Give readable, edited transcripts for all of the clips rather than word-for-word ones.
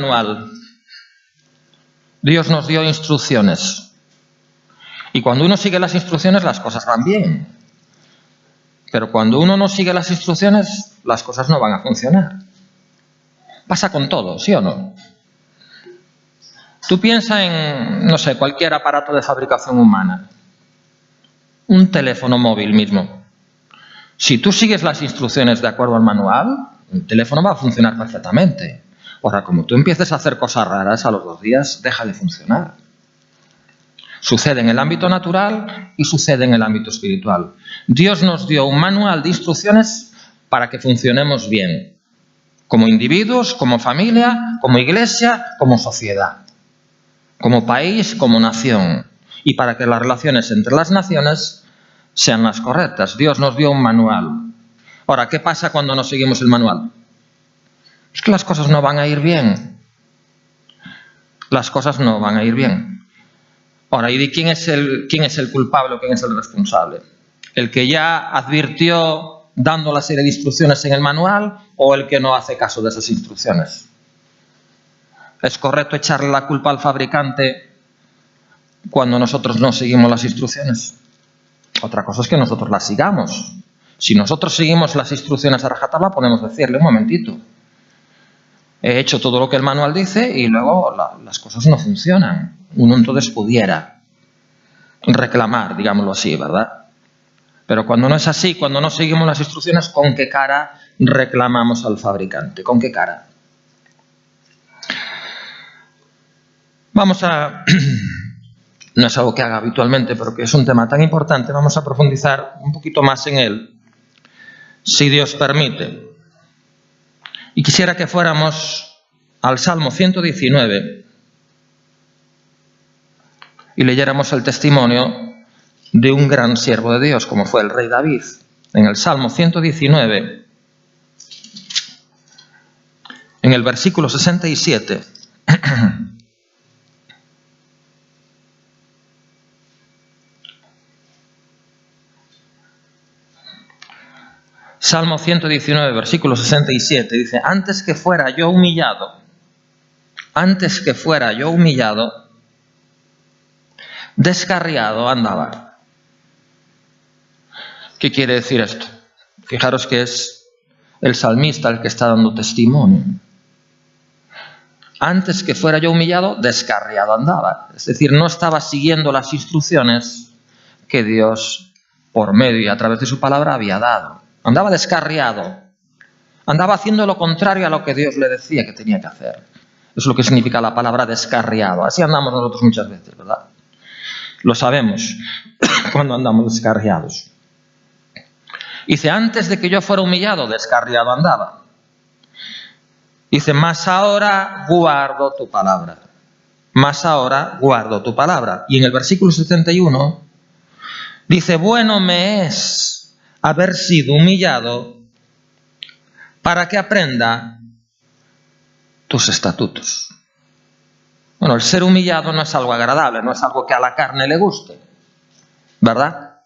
manual. Dios nos dio instrucciones. Y cuando uno sigue las instrucciones, las cosas van bien. Pero cuando uno no sigue las instrucciones, las cosas no van a funcionar. Pasa con todo, ¿sí o no? Tú piensa en, no sé, cualquier aparato de fabricación humana. Un teléfono móvil mismo. Si tú sigues las instrucciones de acuerdo al manual, el teléfono va a funcionar perfectamente. Ahora, como tú empieces a hacer cosas raras, a los 2 días deja de funcionar. Sucede en el ámbito natural y sucede en el ámbito espiritual. Dios nos dio un manual de instrucciones para que funcionemos bien. Como individuos, como familia, como iglesia, como sociedad. Como país, como nación. Y para que las relaciones entre las naciones sean las correctas. Dios nos dio un manual. Ahora, ¿qué pasa cuando no seguimos el manual? Es que las cosas no van a ir bien. Las cosas no van a ir bien. Ahora, ¿y de quién es el culpable o quién es el responsable? ¿El que ya advirtió dando la serie de instrucciones en el manual o el que no hace caso de esas instrucciones? ¿Es correcto echarle la culpa al fabricante cuando nosotros no seguimos las instrucciones? Otra cosa es que nosotros las sigamos. Si nosotros seguimos las instrucciones a rajatabla, podemos decirle, un momentito, he hecho todo lo que el manual dice y luego las cosas no funcionan. Uno entonces pudiera reclamar, digámoslo así, ¿verdad? Pero cuando no es así, cuando no seguimos las instrucciones, ¿con qué cara reclamamos al fabricante? ¿Con qué cara? Vamos a... No es algo que haga habitualmente, pero que es un tema tan importante, vamos a profundizar un poquito más en él, si Dios permite. Y quisiera que fuéramos al Salmo 119 y leyéramos el testimonio de un gran siervo de Dios, como fue el rey David. En el Salmo 119, en el versículo 67, Salmo 119, versículo 67, dice, antes que fuera yo humillado, descarriado andaba. ¿Qué quiere decir esto? Fijaros que es el salmista el que está dando testimonio. Antes que fuera yo humillado, descarriado andaba. Es decir, no estaba siguiendo las instrucciones que Dios, por medio y a través de su palabra, había dado. Andaba descarriado. Andaba haciendo lo contrario a lo que Dios le decía que tenía que hacer. Eso es lo que significa la palabra descarriado. Así andamos nosotros muchas veces, ¿verdad? Lo sabemos cuando andamos descarriados. Dice, antes de que yo fuera humillado, descarriado andaba. Dice, mas ahora guardo tu palabra. Mas ahora guardo tu palabra. Y en el versículo 71 dice, bueno me es haber sido humillado para que aprenda tus estatutos. Bueno, el ser humillado no es algo agradable, no es algo que a la carne le guste, ¿verdad?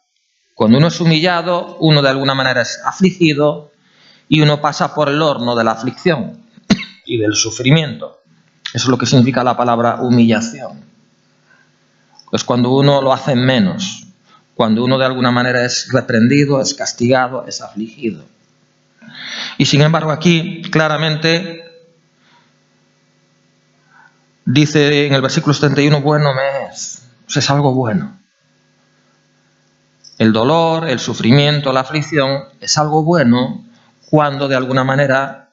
Cuando uno es humillado, uno de alguna manera es afligido y uno pasa por el horno de la aflicción y del sufrimiento. Eso es lo que significa la palabra humillación. Es cuando uno lo hace menos, cuando uno de alguna manera es reprendido, es castigado, es afligido. Y sin embargo aquí claramente dice en el versículo 71, bueno me es. O sea, es algo bueno. El dolor, el sufrimiento, la aflicción es algo bueno cuando de alguna manera,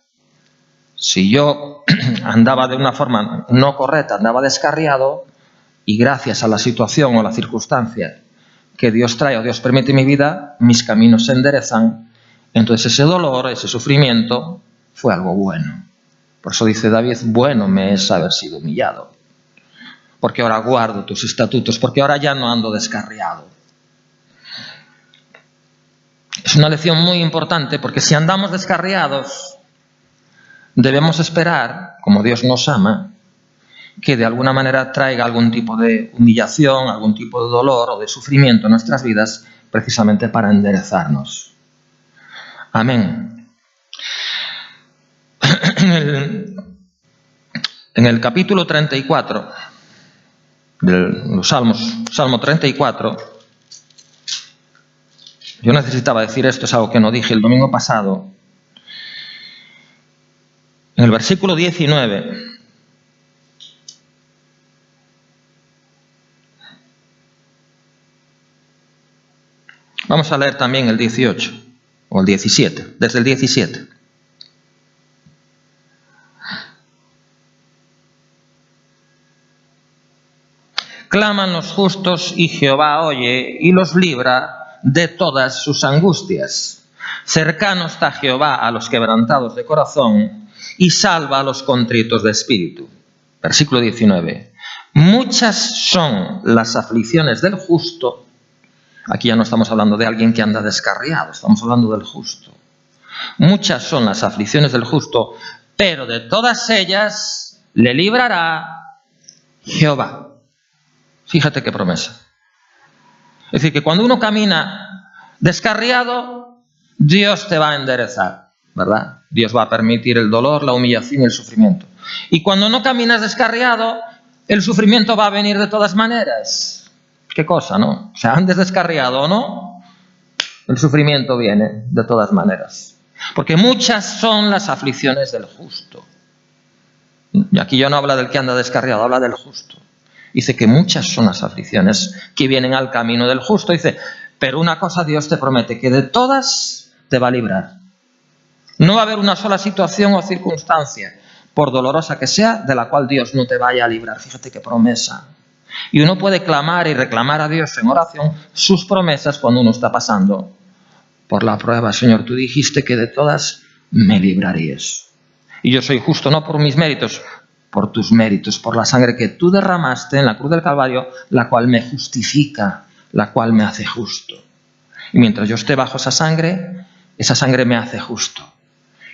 si yo andaba de una forma no correcta, andaba descarriado, y gracias a la situación o la circunstancia que Dios trae o Dios permite en mi vida, mis caminos se enderezan, entonces ese dolor, ese sufrimiento fue algo bueno. Por eso dice David, bueno me es haber sido humillado, porque ahora guardo tus estatutos, porque ahora ya no ando descarriado. Es una lección muy importante, porque si andamos descarriados, debemos esperar, como Dios nos ama, que de alguna manera traiga algún tipo de humillación, algún tipo de dolor o de sufrimiento en nuestras vidas, precisamente para enderezarnos. Amén. En el capítulo 34 de los Salmos, Salmo 34, yo necesitaba decir esto, es algo que no dije el domingo pasado. En el versículo 19, vamos a leer también el 18 o el 17, desde el 17. Claman los justos y Jehová oye y los libra de todas sus angustias. Cercano está Jehová a los quebrantados de corazón y salva a los contritos de espíritu. Versículo 19. Muchas son las aflicciones del justo. Aquí ya no estamos hablando de alguien que anda descarriado, estamos hablando del justo. Muchas son las aflicciones del justo, pero de todas ellas le librará Jehová. Fíjate qué promesa. Es decir, que cuando uno camina descarriado, Dios te va a enderezar, ¿verdad? Dios va a permitir el dolor, la humillación y el sufrimiento. Y cuando no caminas descarriado, el sufrimiento va a venir de todas maneras. ¿Qué cosa, no? O sea, andes descarriado o no, el sufrimiento viene de todas maneras. Porque muchas son las aflicciones del justo. Y aquí ya no habla del que anda descarriado, habla del justo. Dice que muchas son las aflicciones que vienen al camino del justo. Dice, pero una cosa Dios te promete, que de todas te va a librar. No va a haber una sola situación o circunstancia, por dolorosa que sea, de la cual Dios no te vaya a librar. Fíjate qué promesa. Y uno puede clamar y reclamar a Dios en oración sus promesas cuando uno está pasando por la prueba. Señor, tú dijiste que de todas me librarías. Y yo soy justo no por mis méritos, por tus méritos, por la sangre que tú derramaste en la cruz del Calvario, la cual me justifica, la cual me hace justo. Y mientras yo esté bajo esa sangre me hace justo.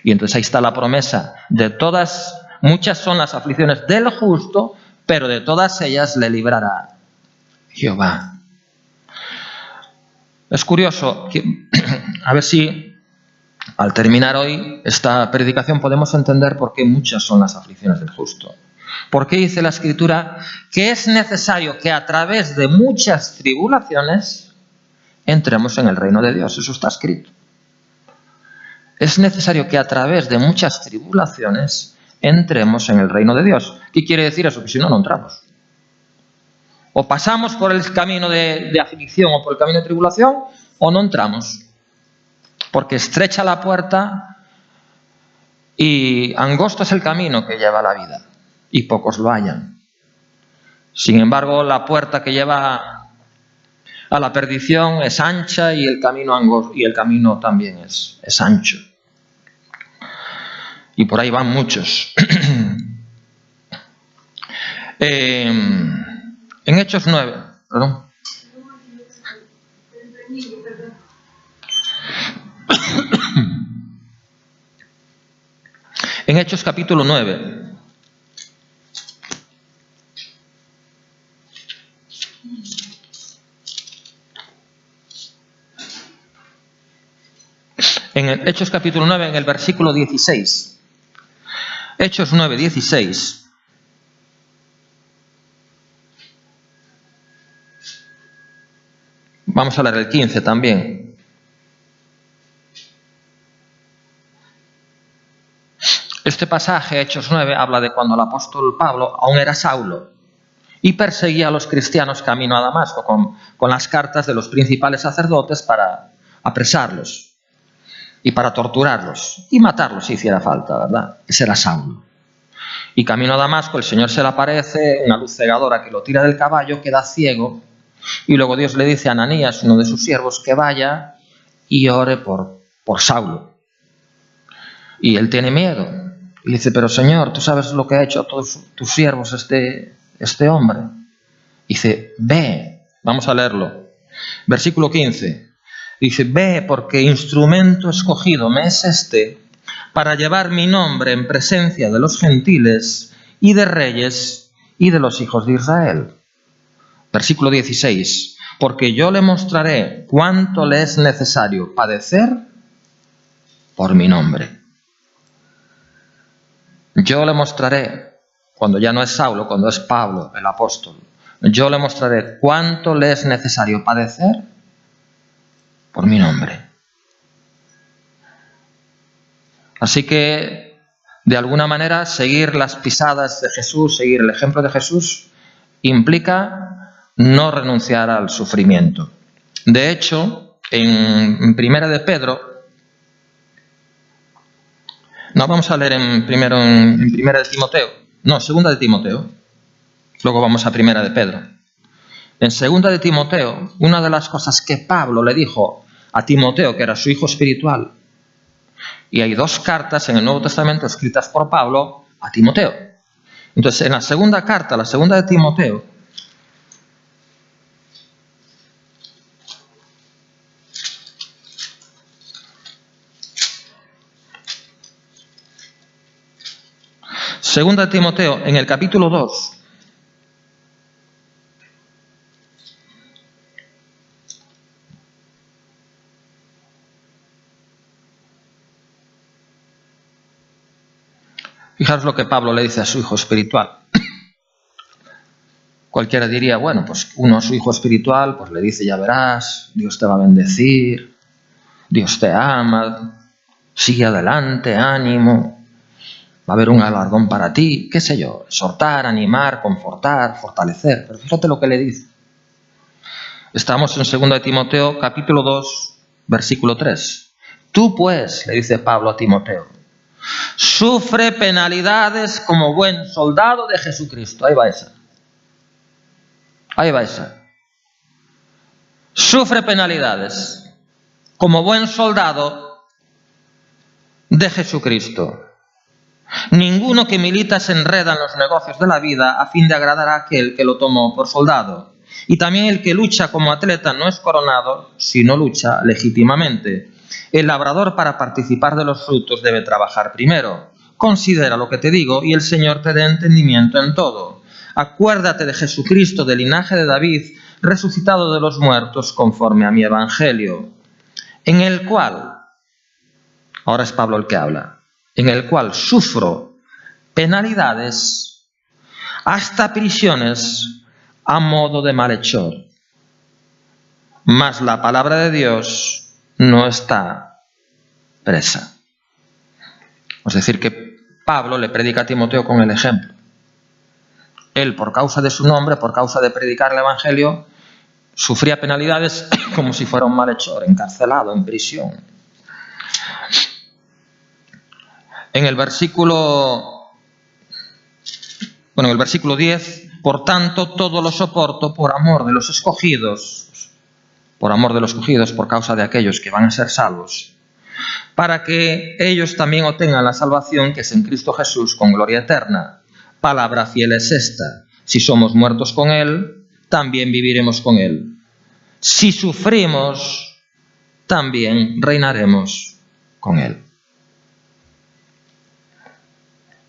Y entonces ahí está la promesa de todas, muchas son las aflicciones del justo, pero de todas ellas le librará Jehová. Es curioso, a ver si al terminar hoy esta predicación podemos entender por qué muchas son las aflicciones del justo. ¿Por qué dice la Escritura que es necesario que a través de muchas tribulaciones entremos en el reino de Dios? Eso está escrito. Es necesario que a través de muchas tribulaciones entremos en el reino de Dios. ¿Qué quiere decir eso? Que si no, no entramos. O pasamos por el camino de aflicción o por el camino de tribulación, o no entramos. Porque estrecha la puerta y angosto es el camino que lleva a la vida, y pocos lo hallan. Sin embargo, la puerta que lleva a la perdición es ancha y el camino angosto, y el camino también es ancho. Y por ahí van muchos. En Hechos 9, perdón. En Hechos capítulo 9. En Hechos capítulo 9, en el versículo 16. Hechos 9, 16. Vamos a leer el 15 también. Este pasaje, Hechos 9, habla de cuando el apóstol Pablo aún era Saulo y perseguía a los cristianos camino a Damasco con las cartas de los principales sacerdotes para apresarlos y para torturarlos y matarlos si hiciera falta, ¿verdad? Ese era Saulo. Y camino a Damasco el Señor se le aparece, una luz cegadora que lo tira del caballo, queda ciego, y luego Dios le dice a Ananías, uno de sus siervos, que vaya y ore por Saulo. Y él tiene miedo. Y le dice, pero Señor, tú sabes lo que ha hecho a todos tus siervos este hombre. Y dice, ve, vamos a leerlo. Versículo 15. Dice, ve porque instrumento escogido me es este para llevar mi nombre en presencia de los gentiles y de reyes y de los hijos de Israel. Versículo 16. Porque yo le mostraré cuánto le es necesario padecer por mi nombre. Yo le mostraré cuando ya no es Saulo, cuando es Pablo, el apóstol, yo le mostraré cuánto le es necesario padecer por mi nombre. Así que, de alguna manera, seguir las pisadas de Jesús, seguir el ejemplo de Jesús, implica no renunciar al sufrimiento. De hecho, en Primera de Pedro, no, vamos a leer primero en Primera de Timoteo, no, Segunda de Timoteo, luego vamos a Primera de Pedro. En Segunda de Timoteo, una de las cosas que Pablo le dijo a Timoteo, que era su hijo espiritual, y hay 2 cartas en el Nuevo Testamento escritas por Pablo a Timoteo. Entonces, en la segunda carta, la segunda de Timoteo, en el capítulo 2, fijaros lo que Pablo le dice a su hijo espiritual. Cualquiera diría, bueno, pues uno a su hijo espiritual, pues le dice, ya verás, Dios te va a bendecir, Dios te ama, sigue adelante, ánimo, va a haber un galardón para ti, qué sé yo, exhortar, animar, confortar, fortalecer. Pero fíjate lo que le dice. Estamos en 2 de Timoteo, capítulo 2, versículo 3. Tú pues, le dice Pablo a Timoteo, sufre penalidades como buen soldado de Jesucristo. Ahí va esa. Ahí va esa. Sufre penalidades como buen soldado de Jesucristo. Ninguno que milita se enreda en los negocios de la vida a fin de agradar a aquel que lo tomó por soldado. Y también el que lucha como atleta no es coronado si no lucha legítimamente. El labrador, para participar de los frutos, debe trabajar primero. Considera lo que te digo y el Señor te dé entendimiento en todo. Acuérdate de Jesucristo, del linaje de David, resucitado de los muertos conforme a mi evangelio, en el cual, ahora es Pablo el que habla, en el cual sufro penalidades hasta prisiones a modo de malhechor. Mas la palabra de Dios no está presa. Es decir, que Pablo le predica a Timoteo con el ejemplo. Él, por causa de su nombre, por causa de predicar el evangelio, sufría penalidades como si fuera un malhechor, encarcelado, en prisión. En el versículo 10, por tanto, todo lo soporto por amor de los escogidos, por causa de aquellos que van a ser salvos, para que ellos también obtengan la salvación que es en Cristo Jesús con gloria eterna. Palabra fiel es esta: si somos muertos con Él, también viviremos con Él. Si sufrimos, también reinaremos con Él.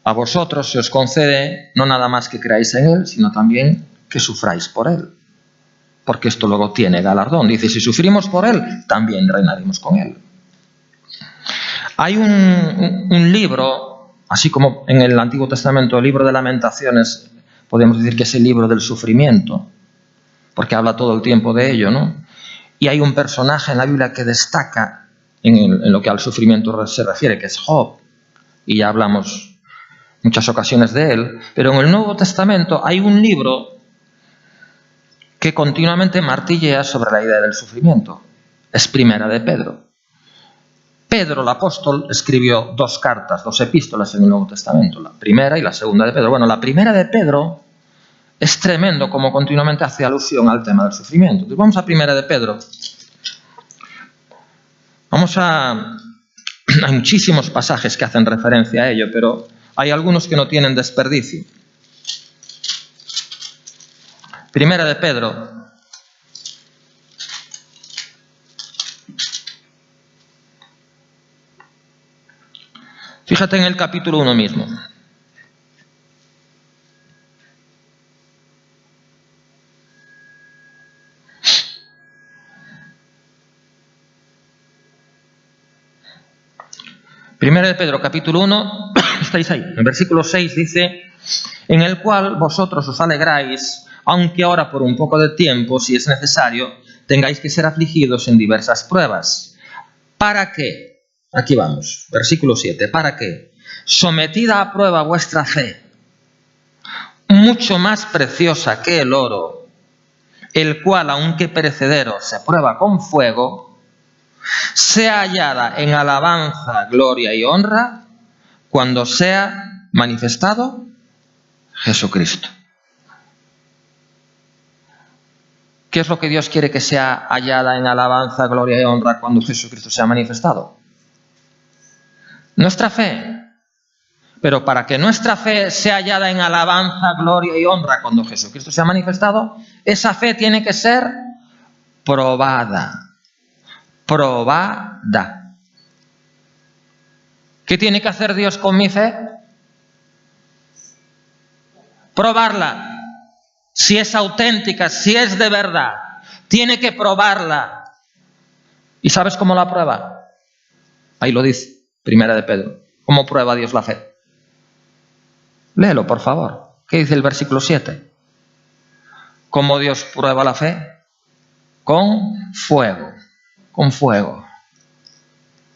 A vosotros se os concede no nada más que creáis en Él, sino también que sufráis por Él. Porque esto luego tiene galardón. Dice, si sufrimos por Él, también reinaremos con Él. Hay un libro, así como en el Antiguo Testamento, el libro de Lamentaciones, podemos decir que es el libro del sufrimiento, porque habla todo el tiempo de ello, ¿no? Y hay un personaje en la Biblia que destaca en lo que al sufrimiento se refiere, que es Job, y ya hablamos muchas ocasiones de él, pero en el Nuevo Testamento hay un libro que continuamente martillea sobre la idea del sufrimiento. Es Primera de Pedro. Pedro, el apóstol, escribió 2 cartas, 2 epístolas en el Nuevo Testamento, la primera y la segunda de Pedro. Bueno, la primera de Pedro es tremendo como continuamente hace alusión al tema del sufrimiento. Entonces vamos a Primera de Pedro. Hay muchísimos pasajes que hacen referencia a ello, pero hay algunos que no tienen desperdicio. Primera de Pedro. Fíjate en el capítulo 1 mismo. Primera de Pedro, capítulo 1, estáis ahí. En versículo 6 dice, en el cual vosotros os alegráis, aunque ahora por un poco de tiempo, si es necesario, tengáis que ser afligidos en diversas pruebas. ¿Para qué? Aquí vamos, versículo 7. ¿Para qué? Sometida a prueba vuestra fe, mucho más preciosa que el oro, el cual, aunque perecedero, se prueba con fuego, sea hallada en alabanza, gloria y honra cuando sea manifestado Jesucristo. ¿Qué es lo que Dios quiere que sea hallada en alabanza, gloria y honra cuando Jesucristo sea manifestado? Nuestra fe. Pero para que nuestra fe sea hallada en alabanza, gloria y honra cuando Jesucristo sea manifestado, esa fe tiene que ser probada. Probada. ¿Qué tiene que hacer Dios con mi fe? Probarla. Si es auténtica, si es de verdad, tiene que probarla. ¿Y sabes cómo la prueba? Ahí lo dice, Primera de Pedro. ¿Cómo prueba Dios la fe? Léelo, por favor. ¿Qué dice el versículo 7? ¿Cómo Dios prueba la fe? Con fuego. Con fuego.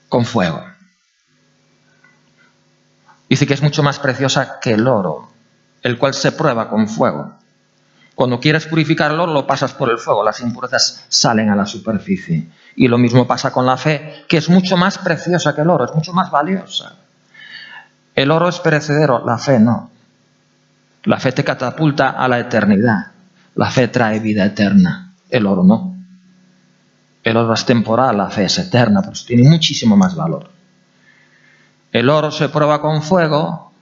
Con fuego. Dice que es mucho más preciosa que el oro, el cual se prueba con fuego. Cuando quieres purificar el oro, lo pasas por el fuego, las impurezas salen a la superficie. Y lo mismo pasa con la fe, que es mucho más preciosa que el oro, es mucho más valiosa. El oro es perecedero, la fe no. La fe te catapulta a la eternidad. La fe trae vida eterna, el oro no. El oro es temporal, la fe es eterna, pero tiene muchísimo más valor. El oro se prueba con fuego,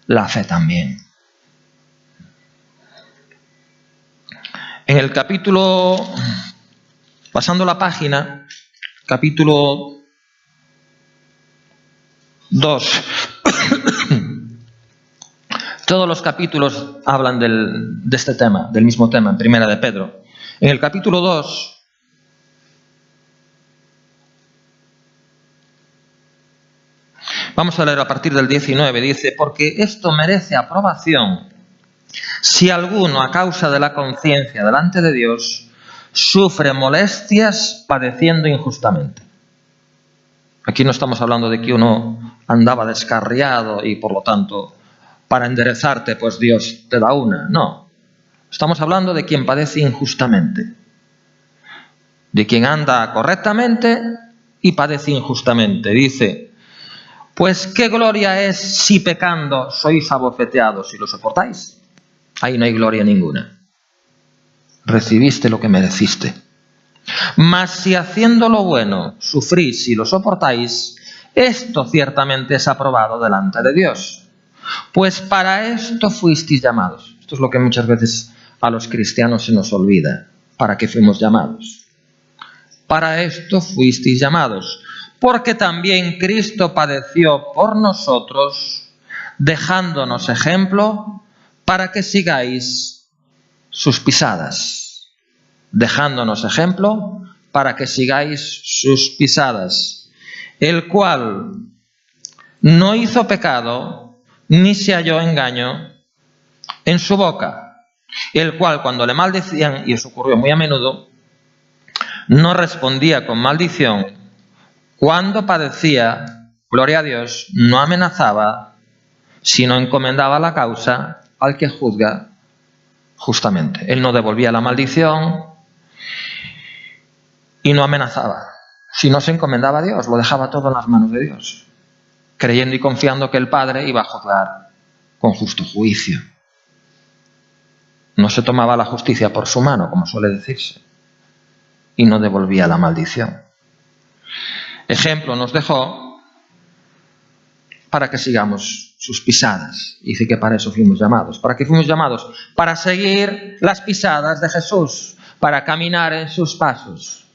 la fe también. En el capítulo, pasando la página, capítulo 2, todos los capítulos hablan de este tema, del mismo tema, en Primera de Pedro. En el capítulo 2, vamos a leer a partir del 19, dice: porque esto merece aprobación si alguno, a causa de la conciencia delante de Dios, sufre molestias padeciendo injustamente. Aquí no estamos hablando de que uno andaba descarriado y por lo tanto para enderezarte pues Dios te da una. No, estamos hablando de quien padece injustamente, de quien anda correctamente y padece injustamente. Dice: pues qué gloria es si pecando sois abofeteados y lo soportáis. Ahí no hay gloria ninguna. Recibiste lo que mereciste. Mas si haciendo lo bueno sufrís y lo soportáis, esto ciertamente es aprobado delante de Dios. Pues para esto fuisteis llamados. Esto es lo que muchas veces a los cristianos se nos olvida. ¿Para qué fuimos llamados? Para esto fuisteis llamados. Porque también Cristo padeció por nosotros, dejándonos ejemplo para que sigáis sus pisadas. Dejándonos ejemplo para que sigáis sus pisadas. El cual no hizo pecado, ni se halló engaño en su boca. El cual, cuando le maldecían, y eso ocurrió muy a menudo, no respondía con maldición. Cuando padecía, gloria a Dios, no amenazaba, sino encomendaba la causa al que juzga justamente. Él no devolvía la maldición y no amenazaba, sino se encomendaba a Dios, lo dejaba todo en las manos de Dios, creyendo y confiando que el Padre iba a juzgar con justo juicio. No se tomaba la justicia por su mano, como suele decirse, y no devolvía la maldición. Ejemplo nos dejó para que sigamos sus pisadas. Dice que para eso fuimos llamados. ¿Para qué fuimos llamados? Para seguir las pisadas de Jesús, para caminar en sus pasos.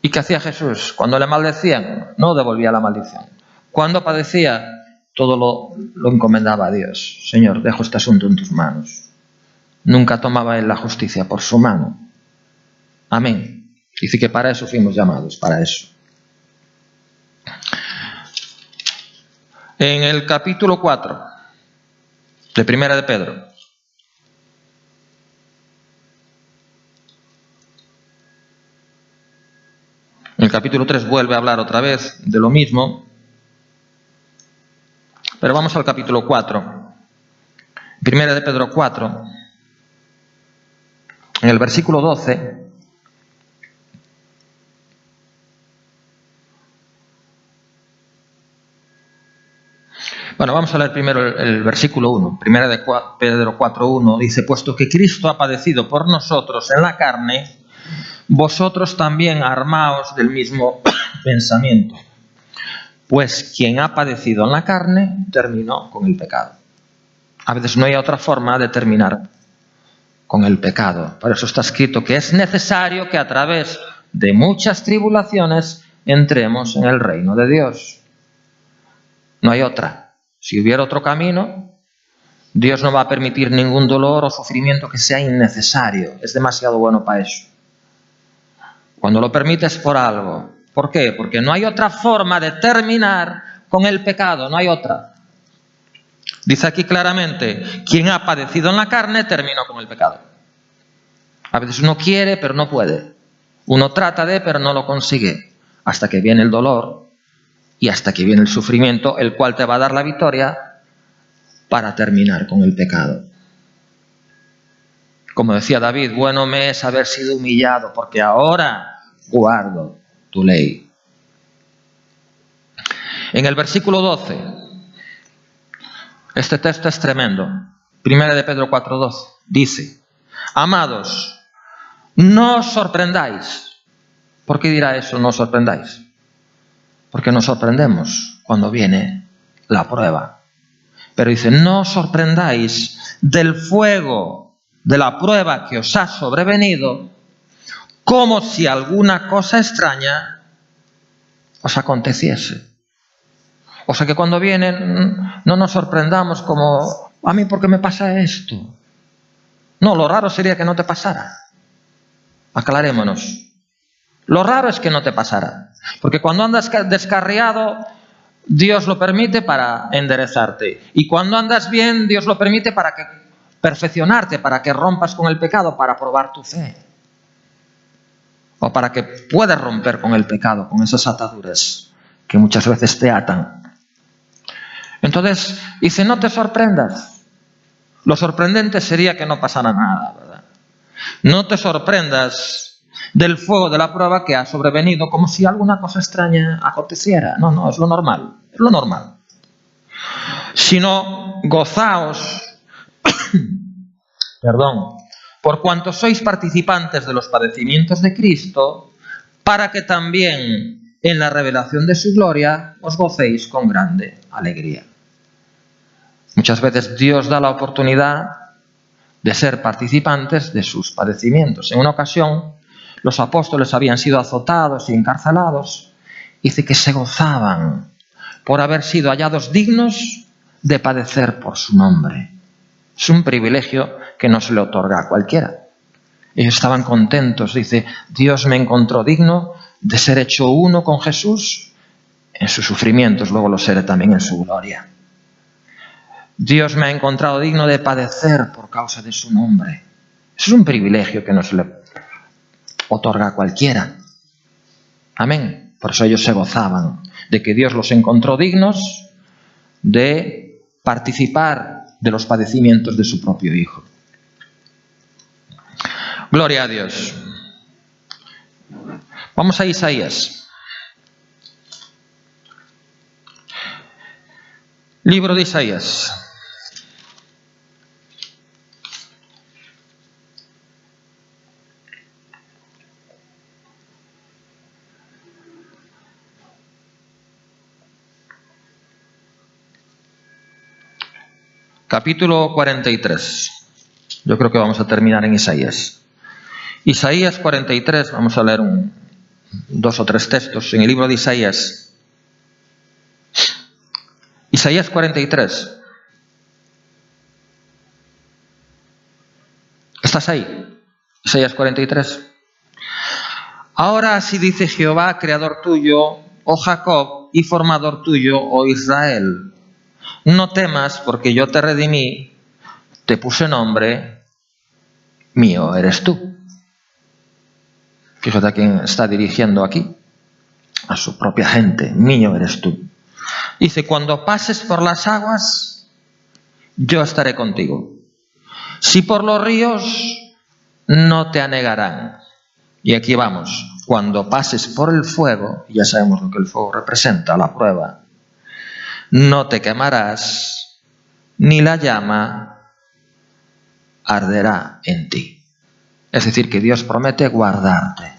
¿Y qué hacía Jesús? Cuando le maldecían, no devolvía la maldición. Cuando padecía, todo lo encomendaba a Dios. Señor, dejo este asunto en tus manos. Nunca tomaba él la justicia por su mano. Amén. Dice que para eso fuimos llamados, para eso. En el capítulo 4, de Primera de Pedro. En el capítulo 3 vuelve a hablar otra vez de lo mismo, pero vamos al capítulo 4. Primera de Pedro 4, en el versículo 12, bueno, vamos a leer primero el versículo 1. Primera de Pedro 4:1 dice: puesto que Cristo ha padecido por nosotros en la carne, vosotros también armaos del mismo pensamiento. Pues quien ha padecido en la carne terminó con el pecado. A veces no hay otra forma de terminar con el pecado. Por eso está escrito que es necesario que a través de muchas tribulaciones entremos en el reino de Dios. No hay otra. Si hubiera otro camino, Dios no va a permitir ningún dolor o sufrimiento que sea innecesario. Es demasiado bueno para eso. Cuando lo permites por algo. ¿Por qué? Porque no hay otra forma de terminar con el pecado. No hay otra. Dice aquí claramente, quien ha padecido en la carne terminó con el pecado. A veces uno quiere, pero no puede. Uno trata de, pero no lo consigue. Hasta que viene el dolor y hasta que viene el sufrimiento, el cual te va a dar la victoria para terminar con el pecado. Como decía David, bueno me es haber sido humillado, porque ahora guardo tu ley. En el versículo 12, este texto es tremendo. Primera de Pedro 4:12 dice: amados, no os sorprendáis. ¿Por qué dirá eso, no os sorprendáis? Porque nos sorprendemos cuando viene la prueba. Pero dice, no os sorprendáis del fuego de la prueba que os ha sobrevenido, como si alguna cosa extraña os aconteciese. O sea que cuando vienen, no nos sorprendamos como, a mí ¿por qué me pasa esto? No, lo raro sería que no te pasara. Aclarémonos. Lo raro es que no te pasara. Porque cuando andas descarriado, Dios lo permite para enderezarte. Y cuando andas bien, Dios lo permite para que perfeccionarte, para que rompas con el pecado, para probar tu fe. O para que puedas romper con el pecado, con esas ataduras que muchas veces te atan. Entonces, dice, no te sorprendas. Lo sorprendente sería que no pasara nada, ¿verdad? No te sorprendas del fuego de la prueba que ha sobrevenido como si alguna cosa extraña aconteciera. No, es lo normal, es lo normal. Sino gozaos, por cuanto sois participantes de los padecimientos de Cristo, para que también en la revelación de su gloria os gocéis con grande alegría. Muchas veces Dios da la oportunidad de ser participantes de sus padecimientos. En una ocasión, los apóstoles habían sido azotados y encarcelados. Dice que se gozaban por haber sido hallados dignos de padecer por su nombre. Es un privilegio que no se le otorga a cualquiera. Ellos estaban contentos. Dice, Dios me encontró digno de ser hecho uno con Jesús en sus sufrimientos, luego lo seré también en su gloria. Dios me ha encontrado digno de padecer por causa de su nombre. Eso es un privilegio que no se le otorga a cualquiera. Amén. Por eso ellos se gozaban de que Dios los encontró dignos de participar de los padecimientos de su propio Hijo. Gloria a Dios. Vamos a Isaías. Libro de Isaías. Capítulo 43. Yo creo que vamos a terminar en Isaías. Isaías 43, vamos a leer 2 o 3 textos en el libro de Isaías. Isaías 43. ¿Estás ahí? Isaías 43. Ahora así dice Jehová, creador tuyo, oh Jacob, y formador tuyo, oh Israel. No temas, porque yo te redimí, te puse nombre, mío eres tú. Fíjate a quién está dirigiendo aquí, a su propia gente, mío eres tú. Dice, cuando pases por las aguas, yo estaré contigo. Si por los ríos, no te anegarán. Y aquí vamos, cuando pases por el fuego, ya sabemos lo que el fuego representa, la prueba, no te quemarás, ni la llama arderá en ti. Es decir, que Dios promete guardarte.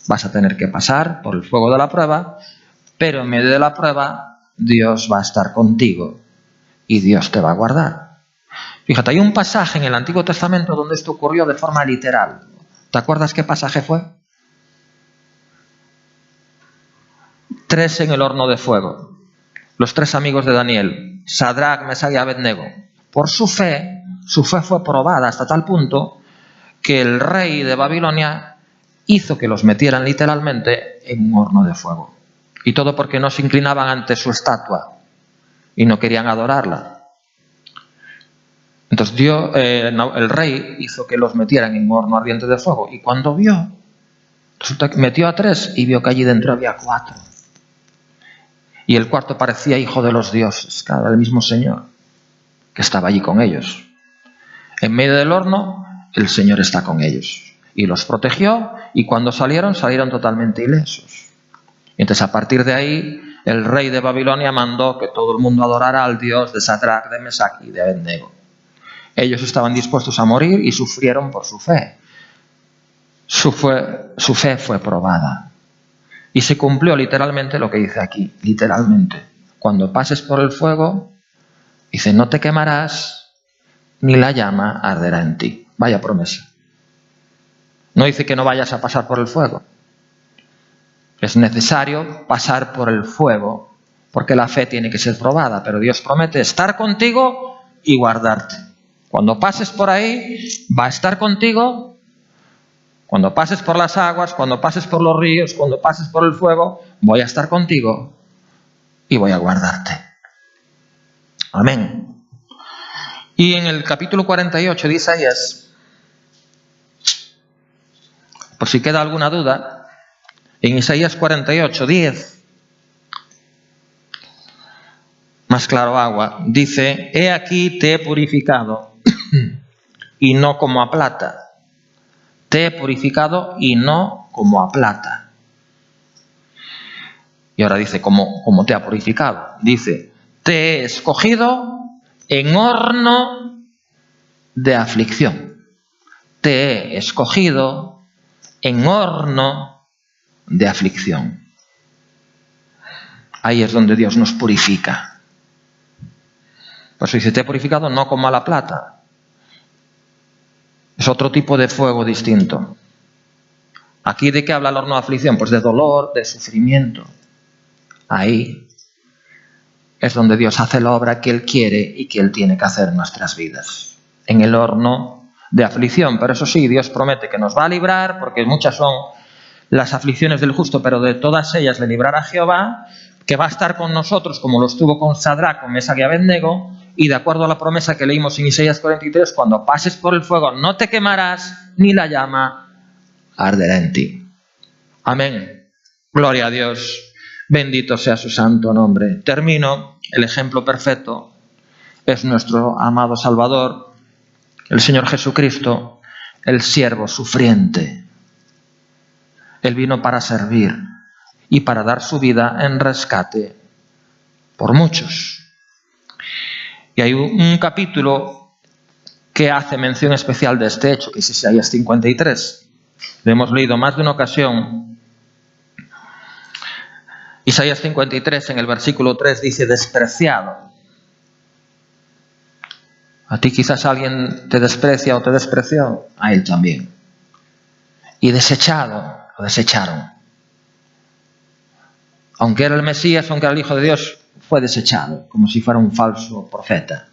Vas a tener que pasar por el fuego de la prueba, pero en medio de la prueba Dios va a estar contigo y Dios te va a guardar. Fíjate, hay un pasaje en el Antiguo Testamento donde esto ocurrió de forma literal. ¿Te acuerdas qué pasaje fue? 3 en el horno de fuego. Los 3 amigos de Daniel, Sadrach, Mesach y Abednego. Por su fe fue probada hasta tal punto que el rey de Babilonia hizo que los metieran literalmente en un horno de fuego. Y todo porque no se inclinaban ante su estatua y no querían adorarla. Entonces el rey hizo que los metieran en un horno ardiente de fuego. Y cuando vio, resulta que metió a 3 y vio que allí dentro había 4. Y el cuarto parecía hijo de los dioses, claro, el mismo Señor que estaba allí con ellos. En medio del horno, el Señor está con ellos. Y los protegió, y cuando salieron totalmente ilesos. Y entonces a partir de ahí, el rey de Babilonia mandó que todo el mundo adorara al Dios de Sadrach, de Mesach y de Abednego. Ellos estaban dispuestos a morir y sufrieron por su fe. Su fe fue probada. Y se cumplió literalmente lo que dice aquí, literalmente. Cuando pases por el fuego, dice, no te quemarás, ni la llama arderá en ti. Vaya promesa. No dice que no vayas a pasar por el fuego. Es necesario pasar por el fuego, porque la fe tiene que ser probada, pero Dios promete estar contigo y guardarte. Cuando pases por ahí, va a estar contigo. Cuando pases por las aguas, cuando pases por los ríos, cuando pases por el fuego, voy a estar contigo y voy a guardarte. Amén. Y en el capítulo 48 de Isaías, por si queda alguna duda, en Isaías 48, 10, más claro agua, dice, he aquí te he purificado y no como a plata. Te he purificado y no como a plata. Y ahora dice, ¿cómo te ha purificado? Dice, te he escogido en horno de aflicción. Te he escogido en horno de aflicción. Ahí es donde Dios nos purifica. Por eso dice, te he purificado no como a la plata. Es otro tipo de fuego distinto. ¿Aquí de qué habla el horno de aflicción? Pues de dolor, de sufrimiento. Ahí es donde Dios hace la obra que Él quiere y que Él tiene que hacer en nuestras vidas. En el horno de aflicción. Pero eso sí, Dios promete que nos va a librar, porque muchas son las aflicciones del justo, pero de todas ellas le librará Jehová, que va a estar con nosotros como lo estuvo con Sadrach, con Mesach y Abednego. Y de acuerdo a la promesa que leímos en Isaías 43, cuando pases por el fuego no te quemarás, ni la llama arderá en ti. Amén. Gloria a Dios. Bendito sea su santo nombre. Termino. El ejemplo perfecto es nuestro amado Salvador, el Señor Jesucristo, el siervo sufriente. Él vino para servir y para dar su vida en rescate por muchos. Y hay un capítulo que hace mención especial de este hecho, que es Isaías 53. Lo hemos leído más de una ocasión. Isaías 53, en el versículo 3, dice, despreciado. A ti quizás alguien te desprecia o te despreció, a él también. Y desechado, lo desecharon. Aunque era el Mesías, aunque era el Hijo de Dios, fue desechado, como si fuera un falso profeta.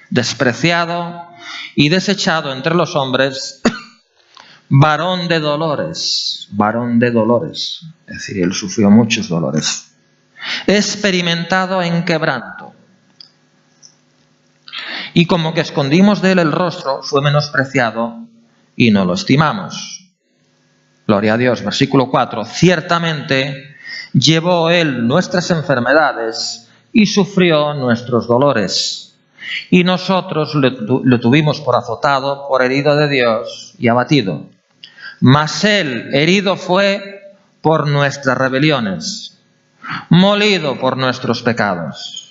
Despreciado y desechado entre los hombres, varón de dolores. Es decir, él sufrió muchos dolores. Experimentado en quebranto. Y como que escondimos de él el rostro, fue menospreciado y no lo estimamos. Gloria a Dios. Versículo 4. Ciertamente llevó él nuestras enfermedades y sufrió nuestros dolores. Y nosotros lo tuvimos por azotado, por herido de Dios y abatido. Mas él herido fue por nuestras rebeliones, molido por nuestros pecados.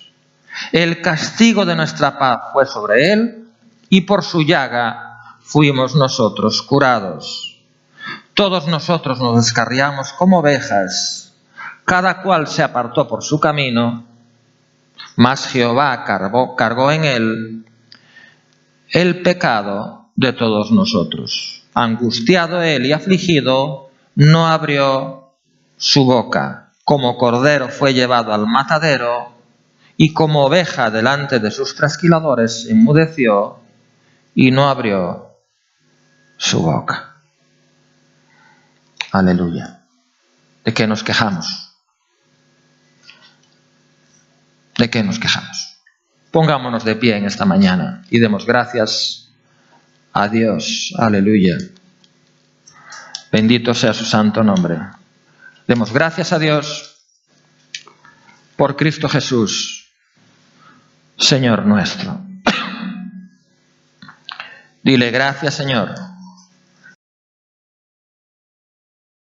El castigo de nuestra paz fue sobre él, y por su llaga fuimos nosotros curados. Todos nosotros nos descarriamos como ovejas, cada cual se apartó por su camino, mas Jehová cargó en él el pecado de todos nosotros. Angustiado él y afligido, no abrió su boca. Como cordero fue llevado al matadero, y como oveja delante de sus trasquiladores enmudeció y no abrió su boca. Aleluya. ¿De qué nos quejamos? ¿De qué nos quejamos? Pongámonos de pie en esta mañana y demos gracias a Dios. Aleluya. Bendito sea su santo nombre. Demos gracias a Dios por Cristo Jesús, Señor nuestro. Dile gracias, Señor,